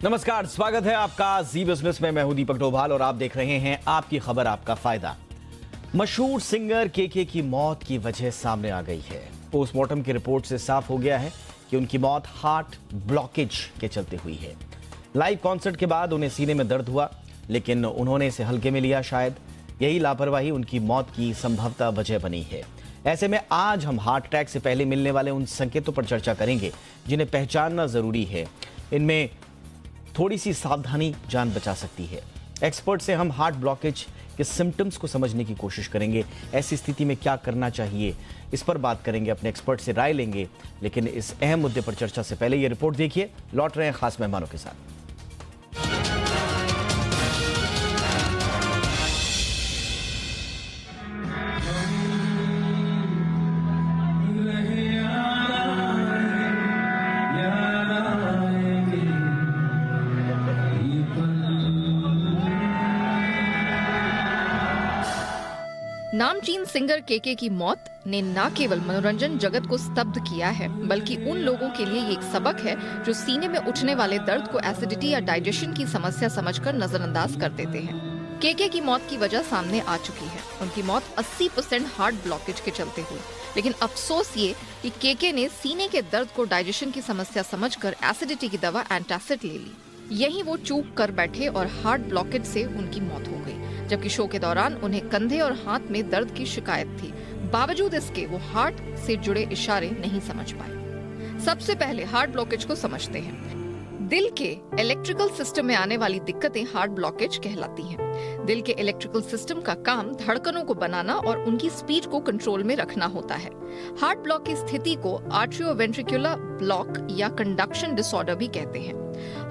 नमस्कार, स्वागत है आपका जी बिजनेस में। मैं हूं दीपक डोभाल और आप देख रहे हैं आपकी खबर आपका फायदा। मशहूर सिंगर केके की मौत की वजह सामने आ गई है। पोस्टमार्टम की रिपोर्ट से साफ हो गया है कि उनकी मौत हार्ट ब्लॉकेज के चलते हुई है। लाइव कॉन्सर्ट के बाद उन्हें सीने में दर्द हुआ, लेकिन उन्होंने इसे हल्के में लिया। शायद यही लापरवाही उनकी मौत की संभवतः वजह बनी है। ऐसे में आज हम हार्ट अटैक से पहले मिलने वाले उन संकेतों पर चर्चा करेंगे जिन्हें पहचानना जरूरी है। इनमें थोड़ी सी सावधानी जान बचा सकती है। एक्सपर्ट से हम हार्ट ब्लॉकेज के सिम्टम्स को समझने की कोशिश करेंगे। ऐसी स्थिति में क्या करना चाहिए, इस पर बात करेंगे, अपने एक्सपर्ट से राय लेंगे। लेकिन इस अहम मुद्दे पर चर्चा से पहले ये रिपोर्ट देखिए। लौट रहे हैं खास मेहमानों के साथ। नामचीन सिंगर केके की मौत ने न केवल मनोरंजन जगत को स्तब्ध किया है, बल्कि उन लोगों के लिए ये एक सबक है जो सीने में उठने वाले दर्द को एसिडिटी या डाइजेशन की समस्या समझकर नजरअंदाज कर देते हैं। केके की मौत की वजह सामने आ चुकी है। उनकी मौत 80% हार्ट ब्लॉकेज के चलते हुई। लेकिन अफसोस ये कि केके ने सीने के दर्द को डाइजेशन की समस्या समझकर एसिडिटी की दवा एंटासिड ले ली। यही वो चूक कर बैठे और हार्ट ब्लॉकेज से उनकी मौत हो गई। जबकि शो के दौरान उन्हें कंधे और हाथ में दर्द की शिकायत थी। बावजूद इसके वो हार्ट से जुड़े इशारे नहीं समझ पाए। सबसे पहले हार्ट ब्लॉकेज को समझते हैं। दिल के इलेक्ट्रिकल सिस्टम में आने वाली दिक्कतें हार्ट ब्लॉकेज कहलाती हैं। दिल के इलेक्ट्रिकल सिस्टम का काम धड़कनों को बनाना और उनकी स्पीड को कंट्रोल में रखना होता है। हार्ट ब्लॉक की स्थिति को आर्ट्रियोवेंट्रिकुलर ब्लॉक या कंडक्शन डिसऑर्डर भी कहते हैं।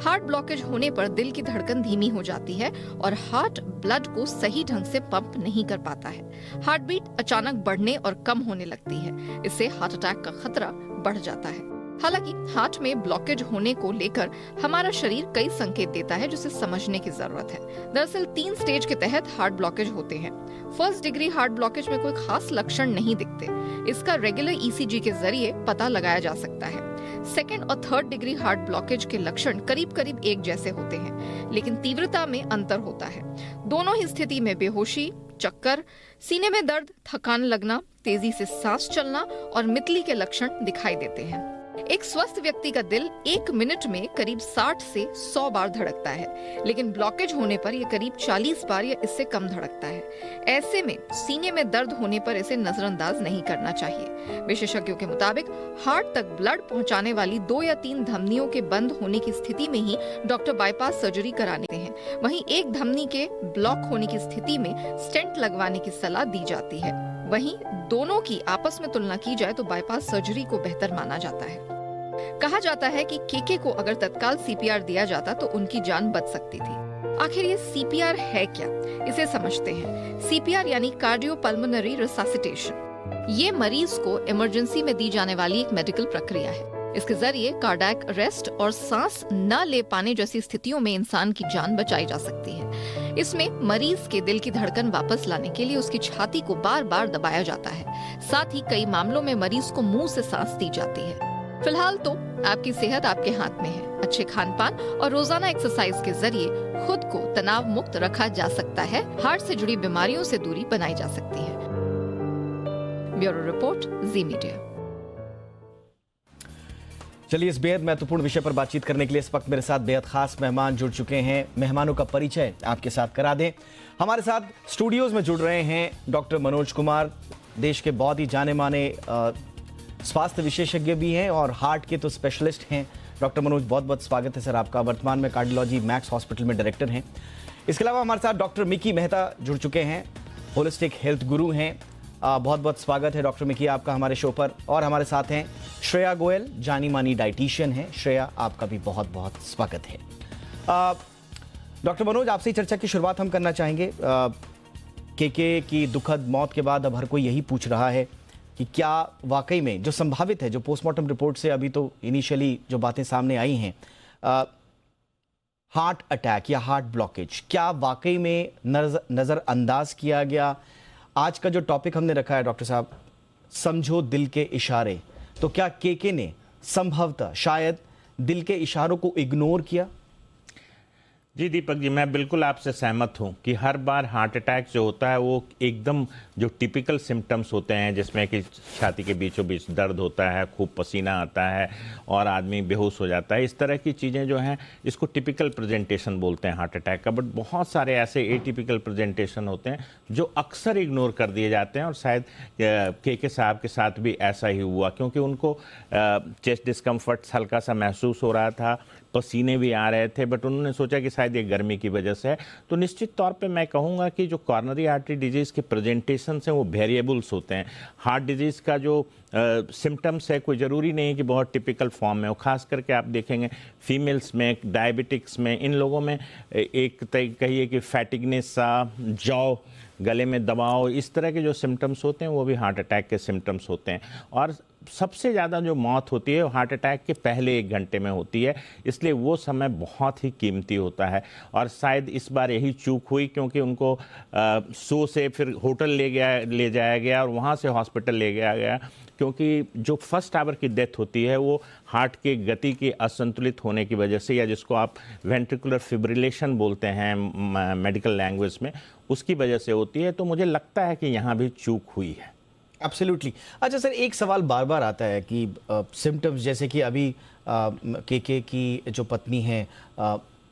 हार्ट ब्लॉकेज होने पर दिल की धड़कन धीमी हो जाती है और हार्ट ब्लड को सही ढंग से पंप नहीं कर पाता है। हार्ट बीट अचानक बढ़ने और कम होने लगती है। इससे हार्ट अटैक का खतरा बढ़ जाता है। हालांकि हार्ट में ब्लॉकेज होने को लेकर हमारा शरीर कई संकेत देता है जिसे समझने की जरूरत है। दरअसल 3 स्टेज के तहत हार्ट ब्लॉकेज होते हैं। फर्स्ट डिग्री हार्ट ब्लॉकेज में कोई खास लक्षण नहीं दिखते। इसका रेगुलर ईसीजी के जरिए पता लगाया जा सकता है। सेकेंड और थर्ड डिग्री हार्ट ब्लॉकेज के लक्षण करीब करीब एक जैसे होते हैं, लेकिन तीव्रता में अंतर होता है। दोनों ही स्थिति में बेहोशी, चक्कर, सीने में दर्द, थकान लगना, तेजी से सांस चलना और मितली के लक्षण दिखाई देते हैं। एक स्वस्थ व्यक्ति का दिल 1 मिनट में करीब 60 से 100 बार धड़कता है, लेकिन ब्लॉकेज होने पर यह करीब 40 बार या इससे कम धड़कता है। ऐसे में सीने में दर्द होने पर इसे नजरअंदाज नहीं करना चाहिए। विशेषज्ञों के मुताबिक हार्ट तक ब्लड पहुंचाने वाली 2 या 3 धमनियों के बंद होने की स्थिति में ही डॉक्टर बाईपास सर्जरी कराने हैं। वहीं एक धमनी के ब्लॉक होने की स्थिति में स्टेंट लगवाने की सलाह दी जाती है। वहीं दोनों की आपस में तुलना की जाए तो बाईपास सर्जरी को बेहतर माना जाता है। कहा जाता है कि केके को अगर तत्काल सीपीआर दिया जाता तो उनकी जान बच सकती थी। आखिर ये सीपीआर है क्या, इसे समझते हैं। सीपीआर यानी कार्डियोपल्मोनरी रिससिटेशन। ये मरीज को इमरजेंसी में दी जाने वाली एक मेडिकल प्रक्रिया है। इसके जरिए कार्डियक अरेस्ट और सांस न ले पाने जैसी स्थितियों में इंसान की जान बचाई जा सकती है। इसमें मरीज के दिल की धड़कन वापस लाने के लिए उसकी छाती को बार बार दबाया जाता है। साथ ही कई मामलों में मरीज को मुंह से सांस दी जाती है। फिलहाल तो आपकी सेहत आपके हाथ में है। अच्छे खान पान और रोजाना एक्सरसाइज के जरिए खुद को तनाव मुक्त रखा जा सकता है। हार्ट से जुड़ी बीमारियों से दूरी बनाई जा सकती है। ब्यूरो रिपोर्ट, जी मीडिया। चलिए, इस बेहद महत्वपूर्ण विषय पर बातचीत करने के लिए इस वक्त मेरे साथ बेहद खास मेहमान जुड़ चुके हैं। मेहमानों का परिचय आपके साथ करा दें। हमारे साथ स्टूडियोज में जुड़ रहे हैं डॉक्टर मनोज कुमार, देश के बहुत ही जाने माने स्वास्थ्य विशेषज्ञ भी हैं और हार्ट के तो स्पेशलिस्ट हैं। डॉक्टर मनोज, बहुत बहुत स्वागत है सर आपका। वर्तमान में कार्डियोलॉजी मैक्स हॉस्पिटल में डायरेक्टर हैं। इसके अलावा हमारे साथ डॉक्टर मिकी मेहता जुड़ चुके हैं, होलिस्टिक हेल्थ गुरु हैं। बहुत बहुत स्वागत है डॉक्टर मिकी आपका हमारे शो पर। और हमारे साथ हैं श्रेया गोयल, जानी मानी डाइटिशियन हैं। श्रेया, आपका भी बहुत बहुत स्वागत है। डॉक्टर मनोज, आपसे चर्चा की शुरुआत हम करना चाहेंगे। केके की दुखद मौत के बाद अब हर कोई यही पूछ रहा है कि क्या वाकई में जो संभावित है, जो पोस्टमार्टम रिपोर्ट से अभी तो इनिशियली जो बातें सामने आई हैं, हार्ट अटैक या हार्ट ब्लॉकेज, क्या वाकई में नज़रअंदाज किया गया? आज का जो टॉपिक हमने रखा है डॉक्टर साहब, समझो दिल के इशारे, तो क्या केके ने संभवतः शायद दिल के इशारों को इग्नोर किया? जी दीपक जी, मैं बिल्कुल आपसे सहमत हूं कि हर बार हार्ट अटैक जो होता है वो एकदम जो टिपिकल सिम्टम्स होते हैं, जिसमें कि छाती के बीचों बीच दर्द होता है, खूब पसीना आता है और आदमी बेहोश हो जाता है, इस तरह की चीज़ें जो हैं इसको टिपिकल प्रेजेंटेशन बोलते हैं हार्ट अटैक का। बट बहुत सारे ऐसे एटिपिकल प्रेजेंटेशन होते हैं जो अक्सर इग्नोर कर दिए जाते हैं, और शायद के साहब के साथ भी ऐसा ही हुआ, क्योंकि उनको चेस्ट डिस्कम्फर्ट हल्का सा महसूस हो रहा था, पसीने भी आ रहे थे, बट उन्होंने सोचा कि शायद ये गर्मी की वजह से है। तो निश्चित तौर पे मैं कहूँगा कि जो कॉर्नरी आर्टरी डिजीज़ के प्रेजेंटेशंस हैं वो वेरिएबल्स होते हैं। हार्ट डिजीज़ का जो सिम्टम्स है कोई ज़रूरी नहीं कि बहुत टिपिकल फॉर्म में हो। खास करके आप देखेंगे फीमेल्स में, डायबिटिक्स में, इन लोगों में एक कहिए कि फैटिगनेस सा, जॉ, गले में दबाव, इस तरह के जो सिम्टम्स होते हैं वो भी हार्ट अटैक के सिम्टम्स होते हैं। और सबसे ज़्यादा जो मौत होती है वो हार्ट अटैक के पहले 1 घंटे में होती है, इसलिए वो समय बहुत ही कीमती होता है। और शायद इस बार यही चूक हुई, क्योंकि उनको सो से फिर होटल ले जाया गया और वहाँ से हॉस्पिटल ले गया, क्योंकि जो फर्स्ट आवर की डेथ होती है वो हार्ट के गति के असंतुलित होने की वजह से, या जिसको आप वेंट्रिकुलर फिब्रिलेशन बोलते हैं मेडिकल लैंग्वेज में, उसकी वजह से होती है। तो मुझे लगता है कि यहाँ भी चूक हुई है। एब्सोल्युटली। अच्छा सर, एक सवाल बार बार आता है कि सिम्टम्स, जैसे कि अभी के की जो पत्नी हैं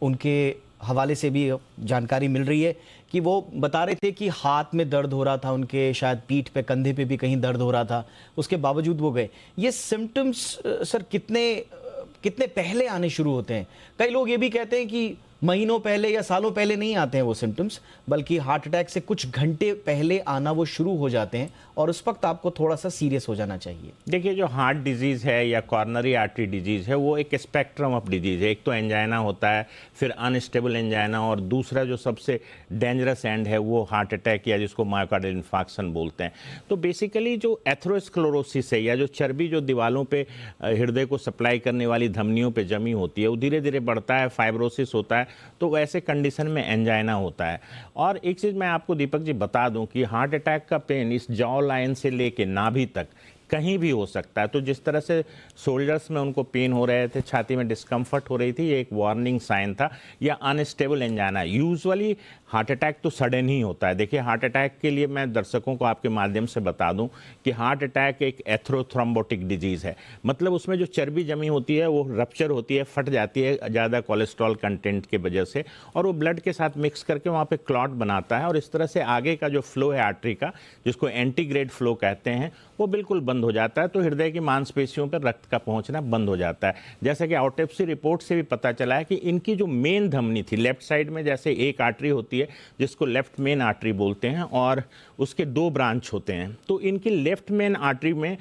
उनके हवाले से भी जानकारी मिल रही है कि वो बता रहे थे कि हाथ में दर्द हो रहा था उनके, शायद पीठ पे, कंधे पे भी कहीं दर्द हो रहा था, उसके बावजूद वो गए। ये सिम्टम्स सर कितने पहले आने शुरू होते हैं? कई लोग ये भी कहते हैं कि महीनों पहले या सालों पहले नहीं आते हैं वो सिम्टम्स, बल्कि हार्ट अटैक से कुछ घंटे पहले आना वो शुरू हो जाते हैं, और उस वक्त आपको थोड़ा सा सीरियस हो जाना चाहिए। देखिए, जो हार्ट डिजीज़ है या कॉर्नरी आर्टरी डिजीज़ है वो एक स्पेक्ट्रम ऑफ डिजीज़ है। एक तो एंजाइना होता है, फिर अनस्टेबल एंजाइना, और दूसरा जो सबसे डेंजरस एंड है वो हार्ट अटैक, या जिसको मायोकार्डियल इन्फार्क्शन बोलते हैं। तो बेसिकली जो एथेरोस्क्लेरोसिस है, या जो चर्बी जो दीवालों पे हृदय को सप्लाई करने वाली धमनियों पे जमी होती है, वो धीरे धीरे बढ़ता है, फाइब्रोसिस होता है, तो वैसे कंडीशन में एंजाइना होता है। और एक चीज़ मैं आपको दीपक जी बता दूं कि हार्ट अटैक का पेन इस जॉ लाइन से लेके नाभि तक कहीं भी हो सकता है। तो जिस तरह से सोल्जर्स में उनको पेन हो रहे थे, छाती में डिस्कम्फर्ट हो रही थी, ये एक वार्निंग साइन था। या unstable angina, usually heart attack तो सडन ही होता है। देखिए, हार्ट अटैक के लिए मैं दर्शकों को आपके माध्यम से बता दूं कि हार्ट अटैक एक एथेरोथ्रोम्बोटिक डिजीज़ है। मतलब उसमें जो चर्बी जमी होती है वो रप्चर होती है, फट जाती है ज़्यादा कोलेस्ट्रॉल कंटेंट की वजह से, और वो ब्लड के साथ मिक्स करके वहाँ पे क्लॉट बनाता है, और इस तरह से आगे का जो फ्लो है आर्टरी का, जिसको एंटीग्रेड फ्लो कहते हैं, वो बिल्कुल बंद हो जाता है। तो हृदय की मांसपेशियों पर रक्त का पहुंचना बंद हो जाता है। जैसा कि ऑटोप्सी रिपोर्ट से भी पता चला है कि इनकी जो मेन धमनी थी, लेफ्ट साइड में जैसे एक आर्टरी होती है जिसको लेफ्ट मेन आर्टरी बोलते हैं, और उसके 2 ब्रांच होते हैं, तो इनकी लेफ्ट मेन आर्टरी में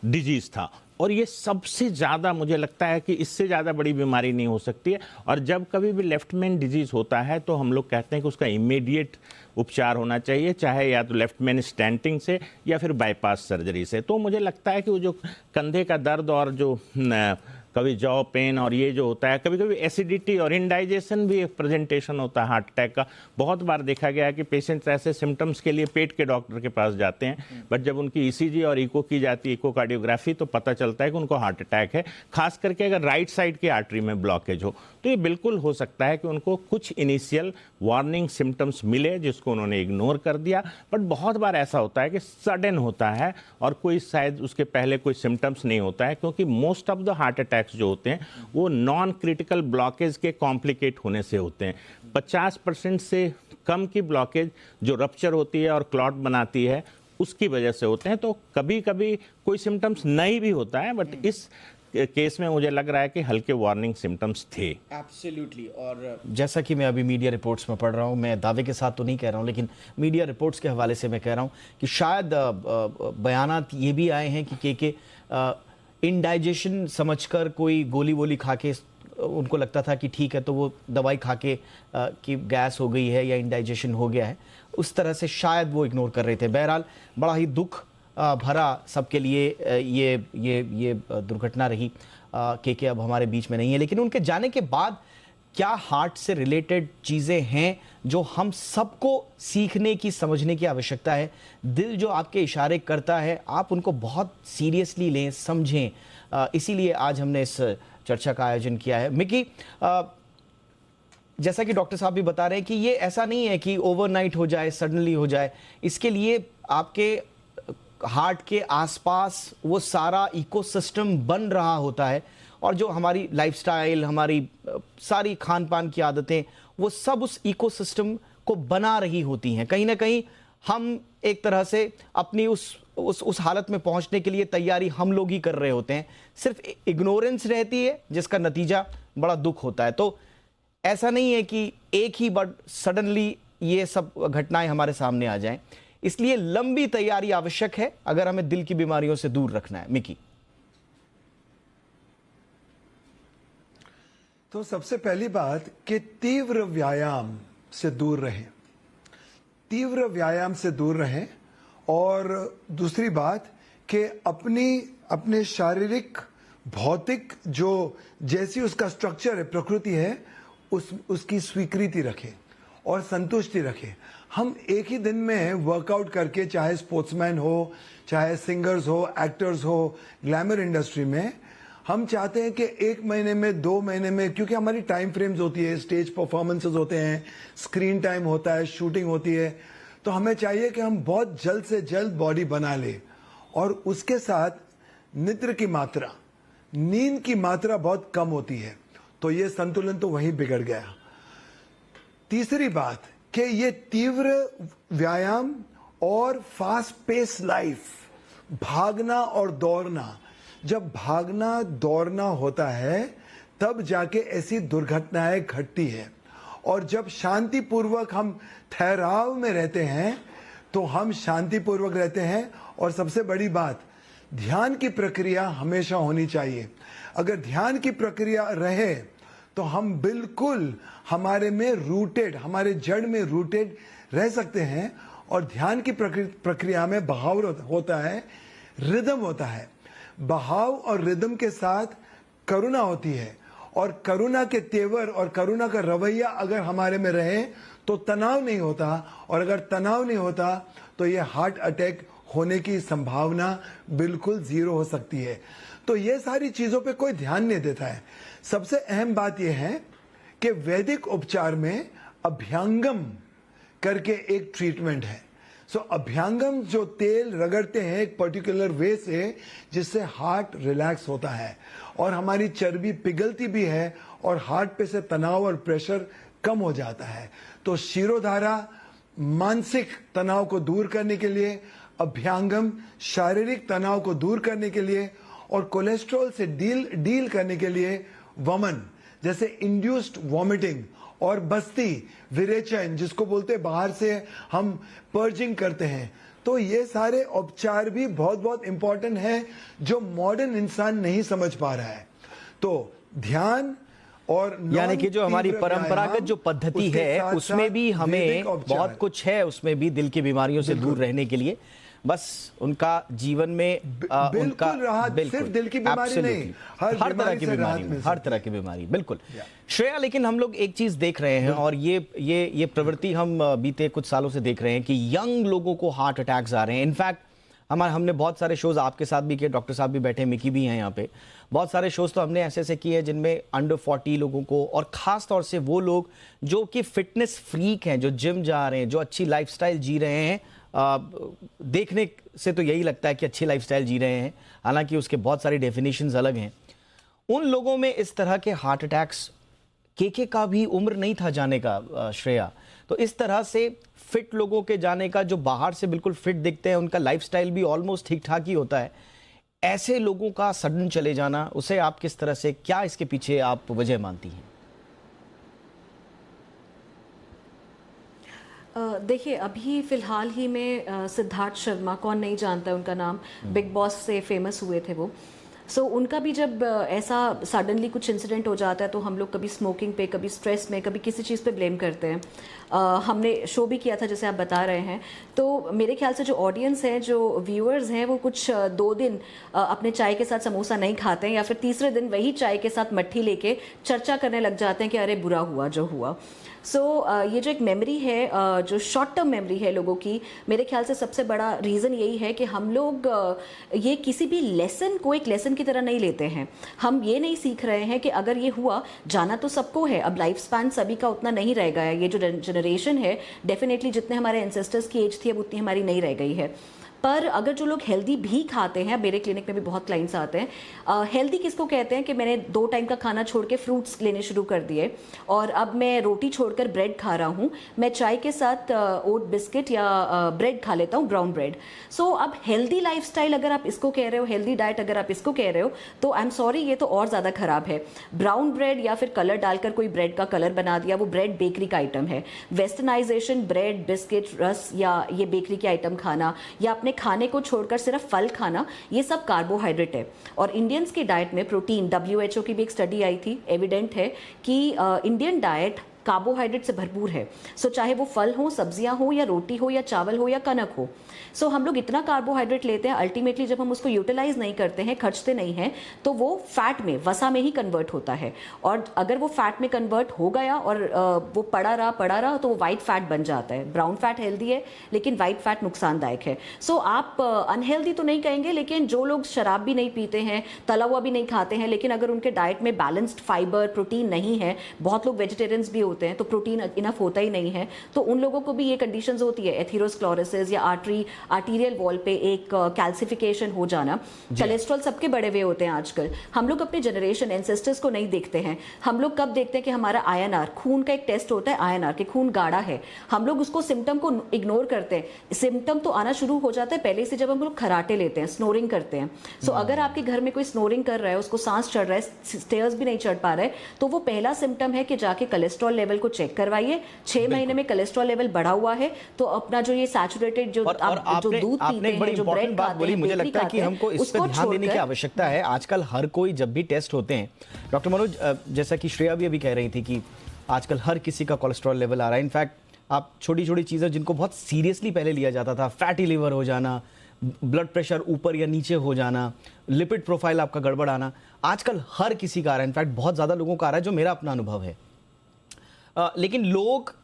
डिजीज था। और ये सबसे ज़्यादा, मुझे लगता है कि इससे ज़्यादा बड़ी बीमारी नहीं हो सकती है। और जब कभी भी लेफ्ट मेन डिजीज़ होता है तो हम लोग कहते हैं कि उसका इमीडिएट उपचार होना चाहिए, चाहे या तो लेफ्ट मेन स्टेंटिंग से या फिर बाईपास सर्जरी से। तो मुझे लगता है कि वो जो कंधे का दर्द और जो कभी जॉ पेन और ये जो होता है, कभी कभी एसिडिटी और इंडाइजेशन भी एक प्रेजेंटेशन होता है हार्ट अटैक का। बहुत बार देखा गया है कि पेशेंट्स ऐसे सिम्टम्स के लिए पेट के डॉक्टर के पास जाते हैं, बट जब उनकी ईसीजी और इको की जाती है, इकोकार्डियोग्राफी, तो पता चलता है कि उनको हार्ट अटैक है। खास करके अगर राइट साइड की आर्टरी में ब्लॉकेज हो, तो ये बिल्कुल हो सकता है कि उनको कुछ इनिशियल वार्निंग सिम्टम्स मिले जिसको उन्होंने इग्नोर कर दिया। बट बहुत बार ऐसा होता है कि सडन होता है और कोई शायद उसके पहले कोई सिम्टम्स नहीं होता है, क्योंकि most of the heart attacks जो होते हैं वो नॉन क्रिटिकल ब्लॉकेज के कॉम्प्लिकेट होने से होते हैं। 50% से कम की ब्लॉकेज जो रप्चर होती है और क्लॉट बनाती है, उसकी वजह से होते हैं। तो कभी कभी कोई सिम्टम्स नहीं भी होता है, बट इस केस में मुझे लग रहा है कि हल्के वार्निंग सिम्टम्स थे। एब्सोल्युटली। और जैसा कि मैं अभी मीडिया रिपोर्ट्स में पढ़ रहा हूँ, मैं दावे के साथ तो नहीं कह रहा हूँ, लेकिन मीडिया रिपोर्ट्स के हवाले से मैं कह रहा हूँ कि शायद बयानात ये भी आए हैं कि इनडाइजेशन समझकर कोई गोली वोली खा के उनको लगता था कि ठीक है, तो वो दवाई खा के कि गैस हो गई है या इनडाइजेशन हो गया है, उस तरह से शायद वो इग्नोर कर रहे थे। बहरहाल बड़ा ही दुख भरा सबके लिए ये दुर्घटना रही। के अब हमारे बीच में नहीं है, लेकिन उनके जाने के बाद क्या हार्ट से रिलेटेड चीज़ें हैं जो हम सबको सीखने की, समझने की आवश्यकता है। दिल जो आपके इशारे करता है, आप उनको बहुत सीरियसली लें, समझें। इसीलिए आज हमने इस चर्चा का आयोजन किया है। मिकी, जैसा कि डॉक्टर साहब भी बता रहे हैं कि ये ऐसा नहीं है कि ओवरनाइट हो जाए, सडनली हो जाए। इसके लिए आपके हार्ट के आसपास वो सारा इकोसिस्टम बन रहा होता है, और जो हमारी लाइफस्टाइल, हमारी सारी खान पान की आदतें, वो सब उस इकोसिस्टम को बना रही होती हैं। कहीं ना कहीं हम एक तरह से अपनी उस हालत में पहुंचने के लिए तैयारी हम लोग ही कर रहे होते हैं। सिर्फ इग्नोरेंस रहती है जिसका नतीजा बड़ा दुख होता है। तो ऐसा नहीं है कि एक ही बार सडनली ये सब घटनाएं हमारे सामने आ जाएं, इसलिए लंबी तैयारी आवश्यक है अगर हमें दिल की बीमारियों से दूर रखना है। मिकी, तो सबसे पहली बात कि तीव्र व्यायाम से दूर रहें, तीव्र व्यायाम से दूर रहें। और दूसरी बात कि अपने शारीरिक भौतिक जो जैसी उसका स्ट्रक्चर है, प्रकृति है, उसकी स्वीकृति रखें और संतुष्टि रखें। हम एक ही दिन में वर्कआउट करके, चाहे स्पोर्ट्समैन हो, चाहे सिंगर्स हो, एक्टर्स हो, ग्लैमर इंडस्ट्री में, हम चाहते हैं कि 1 महीने में, 2 महीने में, क्योंकि हमारी टाइम फ्रेम्स होती है, स्टेज परफॉर्मेंसेस होते हैं, स्क्रीन टाइम होता है, शूटिंग होती है, तो हमें चाहिए कि हम बहुत जल्द से जल्द बॉडी बना ले। और उसके साथ निद्र की मात्रा, नींद की मात्रा बहुत कम होती है, तो ये संतुलन तो वहीं बिगड़ गया। तीसरी बात कि ये तीव्र व्यायाम और फास्ट पेस लाइफ, भागना और दौड़ना, जब भागना दौड़ना होता है तब जाके ऐसी दुर्घटनाएं घटती है। और जब शांतिपूर्वक हम ठहराव में रहते हैं तो हम शांतिपूर्वक रहते हैं। और सबसे बड़ी बात, ध्यान की प्रक्रिया हमेशा होनी चाहिए। अगर ध्यान की प्रक्रिया रहे तो हम बिल्कुल हमारे में रूटेड, हमारे जड़ में रूटेड रह सकते हैं। और ध्यान की प्रक्रिया में बहाव होता है, रिदम होता है। बहाव और रिदम के साथ करुणा होती है, और करुणा के तेवर और करुणा का रवैया अगर हमारे में रहे तो तनाव नहीं होता, और अगर तनाव नहीं होता तो ये हार्ट अटैक होने की संभावना बिल्कुल 0 हो सकती है। तो ये सारी चीजों पे कोई ध्यान नहीं देता है। सबसे अहम बात यह है कि वैदिक उपचार में अभ्यंगम करके एक ट्रीटमेंट है। अभ्यंगम जो तेल रगड़ते हैं एक पर्टिकुलर वे से, जिससे हार्ट रिलैक्स होता है और हमारी चर्बी पिघलती भी है, और हार्ट पे से तनाव और प्रेशर कम हो जाता है। तो शिरोधारा मानसिक तनाव को दूर करने के लिए, अभ्यंगम शारीरिक तनाव को दूर करने के लिए, और कोलेस्ट्रॉल से डील करने के लिए वमन, जैसे इंड्यूस्ड वॉमिटिंग और बस्ती, विरेचन जिसको बोलते हैं, बाहर से हम पर्जिंग करते हैं। तो ये सारे उपचार भी बहुत बहुत इंपॉर्टेंट हैं जो मॉडर्न इंसान नहीं समझ पा रहा है। तो ध्यान और यानी कि जो हमारी परंपरागत जो पद्धति है उसमें भी हमें बहुत कुछ है, उसमें भी दिल की बीमारियों से दूर रहने के लिए, बस उनका जीवन में उनका सिर्फ दिल की बीमारी नहीं, हर तरह की बीमारी, हर तरह की बीमारी, बिल्कुल। श्रेया, लेकिन हम लोग एक चीज देख रहे हैं, और ये प्रवृत्ति हम बीते कुछ सालों से देख रहे हैं कि यंग लोगों को हार्ट अटैक्स आ रहे हैं। इनफैक्ट हमने बहुत सारे शोज आपके साथ भी किए, डॉक्टर साहब भी बैठे, मिकी भी हैं यहाँ पे, बहुत सारे शोज तो हमने ऐसे किए हैं जिनमें अंडर 40 लोगों को, और खास तौर से वो लोग जो कि फिटनेस फ्रीक हैं, जो जिम जा रहे हैं, जो अच्छी लाइफस्टाइल जी रहे हैं, देखने से तो यही लगता है कि अच्छी लाइफस्टाइल जी रहे हैं, हालांकि उसके बहुत सारी डेफिनेशंस अलग हैं। उन लोगों में इस तरह के हार्ट अटैक्स, केके का भी उम्र नहीं था जाने का श्रेया, तो इस तरह से फिट लोगों के जाने का, जो बाहर से बिल्कुल फिट दिखते हैं, उनका लाइफस्टाइल भी ऑलमोस्ट ठीक ठाक ही होता है, ऐसे लोगों का सडन चले जाना, उसे आप किस तरह से, क्या इसके पीछे आप वजह मानती हैं? देखिए, अभी फ़िलहाल ही में सिद्धार्थ शर्मा, कौन नहीं जानता है उनका नाम, बिग बॉस से फेमस हुए थे वो। उनका भी जब ऐसा सडनली कुछ इंसिडेंट हो जाता है तो हम लोग कभी स्मोकिंग पे, कभी स्ट्रेस में, कभी किसी चीज़ पे ब्लेम करते हैं। हमने शो भी किया था जैसे आप बता रहे हैं। तो मेरे ख्याल से जो ऑडियंस है, जो व्यूअर्स हैं, वो कुछ 2 दिन अपने चाय के साथ समोसा नहीं खाते हैं, या फिर तीसरे दिन वही चाय के साथ मट्ठी लेके चर्चा करने लग जाते हैं कि अरे बुरा हुआ जो हुआ। सो ये जो एक मेमोरी है, जो शॉर्ट टर्म मेमोरी है लोगों की, मेरे ख्याल से सबसे बड़ा रीज़न यही है कि हम लोग ये किसी भी लेसन को एक लेसन की तरह नहीं लेते हैं। हम ये नहीं सीख रहे हैं कि अगर ये हुआ, जाना तो सबको है, अब लाइफ स्पैन सभी का उतना नहीं रह गया है। ये जो जनरेशन है, डेफिनेटली जितने हमारे एंसेस्टर्स की एज थी अब उतनी हमारी नहीं रह गई है। पर अगर जो लोग हेल्दी भी खाते हैं, मेरे क्लिनिक में भी बहुत क्लाइंट्स आते हैं, हेल्दी किसको कहते हैं कि मैंने 2 टाइम का खाना छोड़ के फ्रूट्स लेने शुरू कर दिए और अब मैं रोटी छोड़कर ब्रेड खा रहा हूँ, मैं चाय के साथ ओट बिस्किट या ब्रेड खा लेता हूँ, ब्राउन ब्रेड। सो अब हेल्दी लाइफस्टाइल अगर आप इसको कह रहे हो, हेल्दी डाइट अगर आप इसको कह रहे हो, तो आई एम सॉरी, ये तो और ज़्यादा खराब है। ब्राउन ब्रेड या फिर कलर डालकर कोई ब्रेड का कलर बना दिया, वो ब्रेड बेकरी का आइटम है। वेस्टर्नाइजेशन, ब्रेड, बिस्किट, रस या ये बेकरी के आइटम खाना, या अपने खाने को छोड़कर सिर्फ फल खाना, ये सब कार्बोहाइड्रेट है। और इंडियंस की डाइट में प्रोटीन, WHO की भी एक स्टडी आई थी, एविडेंट है कि इंडियन डाइट कार्बोहाइड्रेट से भरपूर है। सो चाहे वो फल हो, सब्जियां हो, या रोटी हो, या चावल हो, या कनक हो। सो हम लोग इतना कार्बोहाइड्रेट लेते हैं, अल्टीमेटली जब हम उसको यूटिलाइज नहीं करते हैं, खर्चते नहीं हैं, तो वो फैट में, वसा में ही कन्वर्ट होता है। और अगर वो फैट में कन्वर्ट हो गया और वो पड़ा रहा तो वो वाइट फैट बन जाता है। ब्राउन फैट हेल्दी है, लेकिन वाइट फैट नुकसानदायक है। सो आप अनहेल्दी तो नहीं कहेंगे, लेकिन जो लोग शराब भी नहीं पीते हैं, तला हुआ भी नहीं खाते हैं, लेकिन अगर उनके डाइट में बैलेंस्ड फाइबर, प्रोटीन नहीं है, बहुत लोग वेजिटेरियंस भी होते हैं तो प्रोटीन इनफ होता ही नहीं है, तो उन लोगों को भी ये कंडीशंस होती है, एथेरोस्क्लेरोसिस या आर्टीरियल वॉल पे एक कैल्सिफिकेशन हो जाना। कोलेस्ट्रॉल सबके बढ़े हुए होते हैं आजकल। हम लोग अपने जनरेशन एंसेस्टर्स को नहीं देखते हैं। हम लोग कब देखते हैं कि हमारा INR, खून का एक टेस्ट होता है INR, कि खून गाढ़ा है, हम लोग उसको सिम्टम को इग्नोर करते हैं। सिम्टम तो आना शुरू हो जाता है पहले से, जब हम लोग खराटे लेते हैं, स्नोरिंग करते हैं। सो अगर आपके घर में कोई स्नोरिंग कर रहा है, उसको सांस चढ़ रहा है, स्टेयर्स भी नहीं चढ़ पा रहा है, तो वो पहला सिम्टम है कि जाके कोलेस्ट्रॉल लेवल को चेक करवाइए। 6 महीने में कोलेस्ट्रॉल लेवल बढ़ा हुआ है तो अपना जो ये सैचुरेटेड जो आप जो दूध पीते हैं, जो ब्रेड खाते हैं, मुझे लगता है कि हमको इस पर ध्यान देने की आवश्यकता है। आजकल हर कोई जब भी टेस्ट होते हैं, डॉक्टर मनोज, जैसा कि श्रेया भी अभी कह रही थी कि आजकल हर किसी का कोलेस्ट्रॉल लेवल आ रहा है। इनफैक्ट आप छोटी छोटी चीजें जिनको बहुत सीरियसली पहले लिया जाता था, फैटी लिवर हो जाना, ब्लड प्रेशर ऊपर या नीचे हो जाना, लिपिड प्रोफाइल आपका गड़बड़ आना, आजकल हर किसी का आ रहा है। इनफैक्ट बहुत ज्यादा लोगों का आ रहा है, जो मेरा अपना अनुभव है। लेकिन लोग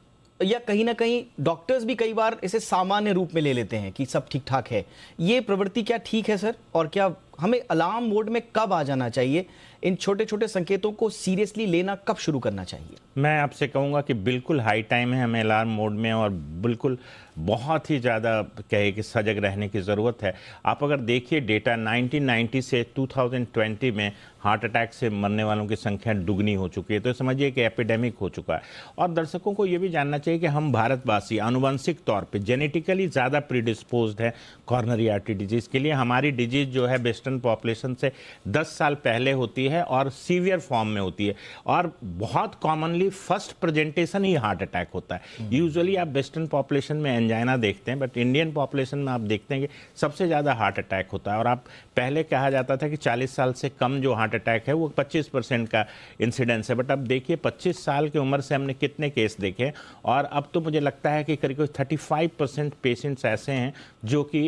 या कहीं ना कहीं डॉक्टर्स भी कई बार इसे सामान्य रूप में ले लेते हैं कि सब ठीक ठाक है। ये प्रवृत्ति क्या ठीक है सर? और क्या हमें अलार्म मोड में कब आ जाना चाहिए? इन छोटे छोटे संकेतों को सीरियसली लेना कब शुरू करना चाहिए? मैं आपसे कहूँगा कि बिल्कुल हाई टाइम है हमें अलार्म मोड में, और बिल्कुल बहुत ही ज़्यादा कहे कि सजग रहने की ज़रूरत है। आप अगर देखिए डेटा 1990 से 2020 में हार्ट अटैक से मरने वालों की संख्या दुगनी हो चुकी है, तो समझिए कि एपिडेमिक हो चुका है। और दर्शकों को ये भी जानना चाहिए कि हम भारतवासी आनुवंशिक तौर पे जेनेटिकली ज़्यादा प्रीडिस्पोज्ड है कॉर्नरी आर्टरी डिजीज़ के लिए। हमारी डिजीज़ जो है वेस्टर्न पॉपुलेशन से 10 साल पहले होती है और सीवियर फॉर्म में होती है, और बहुत कॉमनली फर्स्ट प्रेजेंटेशन ही हार्ट अटैक होता है। यूजुअली आप वेस्टर्न पॉपुलेशन में एंजाइना देखते हैं, बट इंडियन पॉपुलेशन में आप देखते हैं कि सबसे ज़्यादा हार्ट अटैक होता है। और आप पहले कहा जाता था कि 40 साल से कम जो हार्ट अटैक है वो 25% का इंसिडेंस है, बट अब देखिए 25 साल की उम्र से हमने कितने केस देखे, और अब तो मुझे लगता है कि करीब 35% पेशेंट्स ऐसे हैं जो कि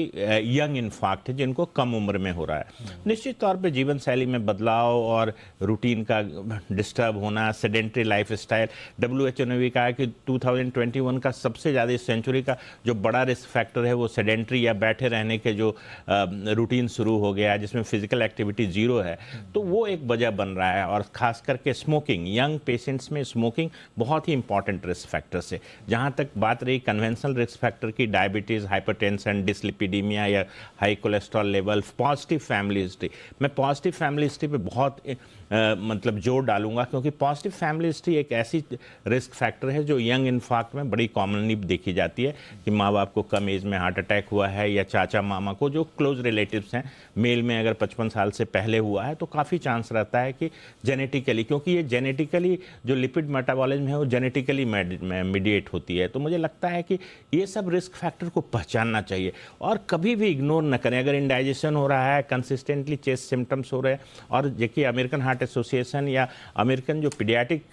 यंग इन्फार्क्ट है, जिनको कम उम्र में हो रहा है। निश्चित तौर पे जीवन शैली में बदलाव और रूटीन का डिस्टर्ब होना, सेडेंट्री लाइफस्टाइल, WHO ने भी कहा कि 2021 का सबसे ज़्यादा इस सेंचुरी का जो बड़ा रिस्क फैक्टर है वो सेडेंट्री या बैठे रहने के जो रूटीन शुरू हो गया है, जिसमें फिजिकल एक्टिविटी जीरो है, तो वो एक वजह बन रहा है। और खास करके स्मोकिंग, यंग पेशेंट्स में स्मोकिंग बहुत ही इंपॉर्टेंट रिस्क फैक्टर से। जहाँ तक बात रही कन्वेंशनल रिस्क फैक्टर की, डायबिटीज़, हाइपरटेंशन, डिसलिपिडीमिया या high cholesterol level, positive family history. मैं पॉजिटिव फैमिली हिस्ट्री पे बहुत मतलब जोर डालूंगा, क्योंकि पॉजिटिव फैमिली हिस्ट्री एक ऐसी रिस्क फैक्टर है जो यंग इन्फार्क्ट में बड़ी कॉमनली देखी जाती है कि माँ बाप को कम एज में हार्ट अटैक हुआ है, या चाचा मामा को जो क्लोज रिलेटिव्स हैं, मेल में अगर 55 साल से पहले हुआ है तो काफ़ी चांस रहता है कि जेनेटिकली, क्योंकि ये जेनेटिकली जो लिपिड मेटाबॉलिज्म है वो जेनेटिकली मीडिएट होती है। तो मुझे लगता है कि ये सब रिस्क फैक्टर को पहचानना चाहिए और कभी भी इग्नोर न करें। अगर इंडाइजेशन हो रहा है, कंसिस्टेंटली चेस्ट सिम्टम्स हो रहे हैं। और देखिए अमेरिकन हार्ट एसोसिएशन या अमेरिकन जो पीडियाट्रिक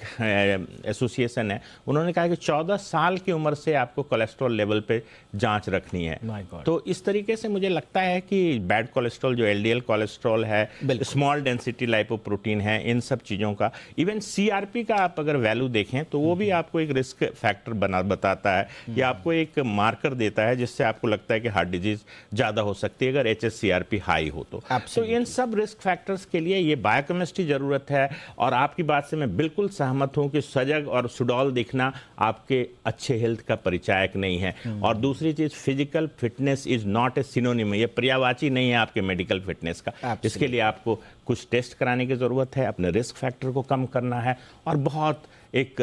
एसोसिएशन है, उन्होंने कहा कि 14 साल की उम्र से आपको कोलेस्ट्रॉल लेवल पे जांच रखनी है। तो इस तरीके से मुझे लगता है कि बैड कोलेस्ट्रॉल जो एलडीएल कोलेस्ट्रॉल है, स्मॉल डेंसिटी लाइपोप्रोटीन है, इन सब चीज़ों का, इवन सीआरपी का आप अगर वैल्यू देखें तो वो भी आपको एक रिस्क फैक्टर बताता है या आपको एक मार्कर देता है जिससे आपको लगता है कि हार्ट डिजीज ज़्यादा हो सकती है अगर HSCRP हाई हो तो इन सब रिस्क फैक्टर्स के लिए ये बायोकेमिस्ट्री ज़रूरत है। और आपकी बात से मैं बिल्कुल सहमत हूँ कि सजग और सुडौल दिखना आपके अच्छे हेल्थ का परिचायक नहीं है। और दूसरी चीज़, physical fitness is not a synonym, ये पर्यायवाची नहीं है आपके मेडिकल फिटनेस का। इसके लिए आपको कुछ टेस्ट कराने की ज़रूरत है, अपने रिस्क फैक्टर को कम करना है और बहुत एक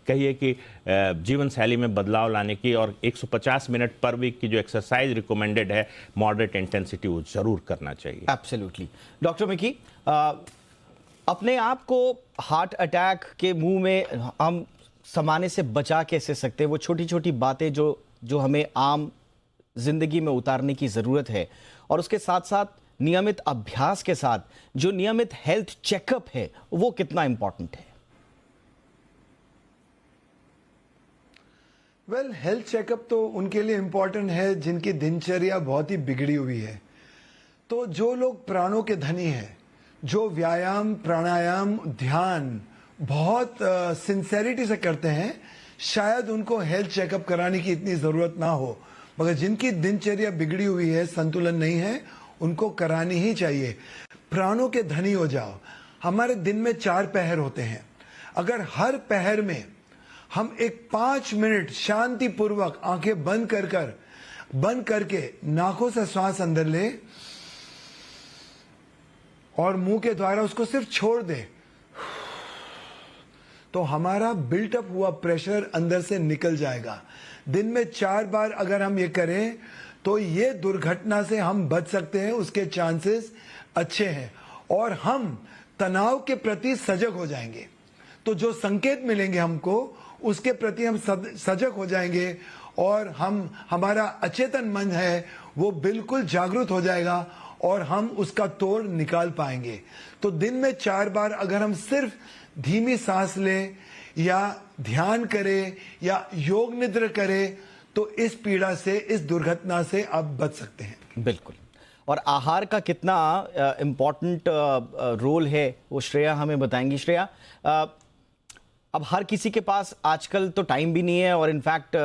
कहिए कि जीवन शैली में बदलाव लाने की, और 150 मिनट पर वीक की जो एक्सरसाइज रिकमेंडेड है मॉडरेट इंटेंसिटी, वो जरूर करना चाहिए। एब्सोल्युटली। डॉक्टर मिकी, अपने आप को हार्ट अटैक के मुंह में हम समाने से बचा कैसे सकते हैं? वो छोटी छोटी बातें जो हमें आम जिंदगी में उतारने की जरूरत है, और उसके साथ साथ नियमित अभ्यास के साथ जो नियमित हेल्थ चेकअप है वो कितना इंपॉर्टेंट है? वेल, हेल्थ चेकअप तो उनके लिए इम्पोर्टेंट है जिनकी दिनचर्या बहुत ही बिगड़ी हुई है। तो जो लोग प्राणों के धनी हैं, जो व्यायाम, प्राणायाम, ध्यान बहुत सिंसेरिटी से करते हैं, शायद उनको हेल्थ चेकअप कराने की इतनी ज़रूरत ना हो। मगर जिनकी दिनचर्या बिगड़ी हुई है, संतुलन नहीं है, उनको करानी ही चाहिए। प्राणों के धनी हो जाओ। हमारे दिन में 4 पहर होते हैं। अगर हर पहर में हम एक 5 मिनट शांतिपूर्वक आंखें बंद करके नाकों से श्वास अंदर ले और मुंह के द्वारा उसको सिर्फ छोड़ दे, तो हमारा बिल्टअप हुआ प्रेशर अंदर से निकल जाएगा। दिन में 4 बार अगर हम ये करें तो ये दुर्घटना से हम बच सकते हैं, उसके चांसेस अच्छे हैं और हम तनाव के प्रति सजग हो जाएंगे। तो जो संकेत मिलेंगे हमको, उसके प्रति हम सजग हो जाएंगे और हमारा अचेतन मन है वो बिल्कुल जागरूक हो जाएगा और हम उसका तोड़ निकाल पाएंगे। तो दिन में 4 बार अगर हम सिर्फ धीमी सांस लें या ध्यान करें या योग निद्रा करें तो इस पीड़ा से, इस दुर्घटना से आप बच सकते हैं। बिल्कुल। और आहार का कितना इम्पोर्टेंट रोल है वो श्रेया हमें बताएंगी। श्रेया, अब हर किसी के पास आजकल तो टाइम भी नहीं है, और इनफैक्ट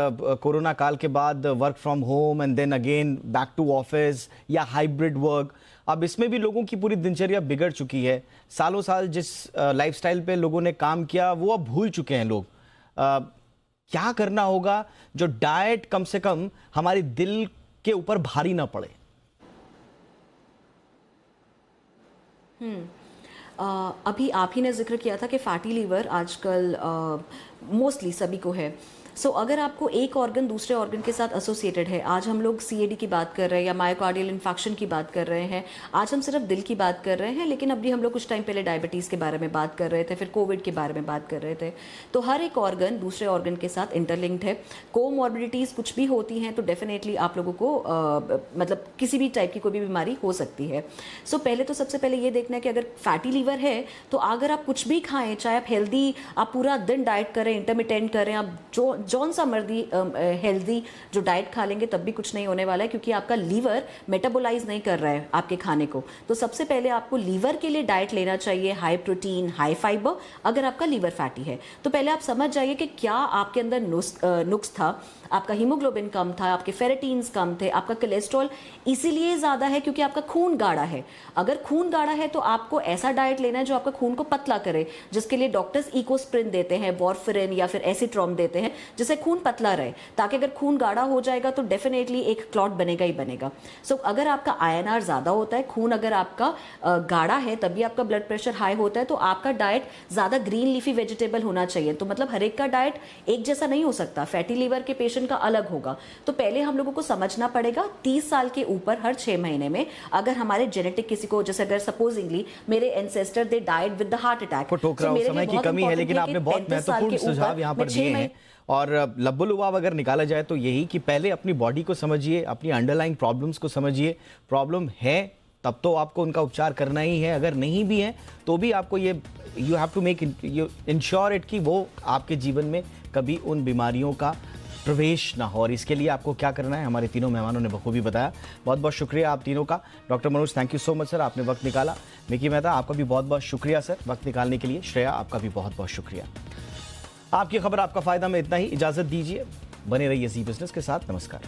कोरोना काल के बाद work from home and then again back to office या हाइब्रिड वर्क, अब इसमें भी लोगों की पूरी दिनचर्या बिगड़ चुकी है। सालों साल जिस लाइफस्टाइल पे लोगों ने काम किया वो अब भूल चुके हैं लोग। क्या करना होगा जो डाइट कम से कम हमारे दिल के ऊपर भारी ना पड़े? अभी आप ही ने जिक्र किया था कि फैटी लीवर आजकल मोस्टली सभी को है। सो अगर आपको एक ऑर्गन दूसरे ऑर्गन के साथ एसोसिएटेड है, आज हम लोग CAD की बात कर रहे हैं या मायोकार्डियल इन्फेक्शन की बात कर रहे हैं, आज हम सिर्फ दिल की बात कर रहे हैं, लेकिन अभी हम लोग कुछ टाइम पहले डायबिटीज़ के बारे में बात कर रहे थे, फिर कोविड के बारे में बात कर रहे थे। तो हर एक ऑर्गन दूसरे ऑर्गन के साथ इंटरलिंक्ड है। कोमॉर्बिडिटीज़ कुछ भी होती हैं तो डेफिनेटली आप लोगों को मतलब किसी भी टाइप की कोई भी बीमारी हो सकती है। सो पहले तो सबसे पहले ये देखना है कि अगर फैटी लीवर है तो अगर आप कुछ भी खाएं, चाहे आप हेल्दी, आप पूरा दिन डाइट करें, इंटरमिटेंट करें, आप जौन सा मर्जी हेल्दी जो डाइट खा लेंगे तब भी कुछ नहीं होने वाला है, क्योंकि आपका लीवर मेटाबोलाइज नहीं कर रहा है आपके खाने को। तो सबसे पहले आपको लीवर के लिए डाइट लेना चाहिए हाई प्रोटीन, हाई फाइबर, अगर आपका लीवर फैटी है। तो पहले आप समझ जाइए कि क्या आपके अंदर नुक्स था, आपका हीमोग्लोबिन कम था, आपके फेरेटीन्स कम थे, आपका कोलेस्ट्रॉल इसीलिए ज़्यादा है क्योंकि आपका खून गाढ़ा है। अगर खून गाढ़ा है तो आपको ऐसा डाइट लेना है जो आपका खून को पतला करे, जिसके लिए डॉक्टर्स इकोस्प्रिन देते हैं, वॉरफेरिन या फिर एसिट्रॉम देते हैं, जिससे खून पतला रहे, ताकि अगर खून गाढ़ा हो जाएगा तो डेफिनेटली एक क्लॉट बनेगा ही बनेगा। सो अगर आपका INR ज़्यादा होता है, खून अगर आपका गाढ़ा है, तभी आपका ब्लड प्रेशर हाई होता है, तो आपका डाइट ज़्यादा ग्रीन लीफी वेजिटेबल होना चाहिए। तो मतलब हर एक का डाइट एक जैसा नहीं हो सकता, फैटी लीवर के पेशेंट का अलग होगा। तो पहले हम लोगों को समझना पड़ेगा 30 साल के ऊपर हर 6 महीने में अगर हमारे जेनेटिक किसी को, जैसे अगर सपोजिंगली मेरे ancestor they died with the heart attack, समय की कमी है, लेकिन आपने बहुत महत्वपूर्ण सुझाव यहाँ पर दिए हैं। और लब्बुलुबाब अगर निकाला जाए तो यही कि पहले अपनी बॉडी को समझिए, अपनी अंडरलाइंग प्रॉब्लम्स को समझिए। प्रॉब्लम है तब तो आपको उनका उपचार करना ही है। अगर नहीं भी है तो भी आपको ये you have to make you ensure it कि वो आपके जीवन में कभी उन बीमारियों का प्रवेश ना हो। और इसके लिए आपको क्या करना है हमारे तीनों मेहमानों ने बखूबी बताया। बहुत बहुत शुक्रिया आप तीनों का। Doctor Manoj, thank you so much sir, आपने वक्त निकाला। मिकी मेहता, आपका भी बहुत बहुत शुक्रिया सर वक्त निकालने के लिए। श्रेया, आपका भी बहुत बहुत शुक्रिया। आपकी खबर, आपका फायदा में इतना ही। इजाजत दीजिए, बने रहिए जी बिजनेस के साथ। नमस्कार।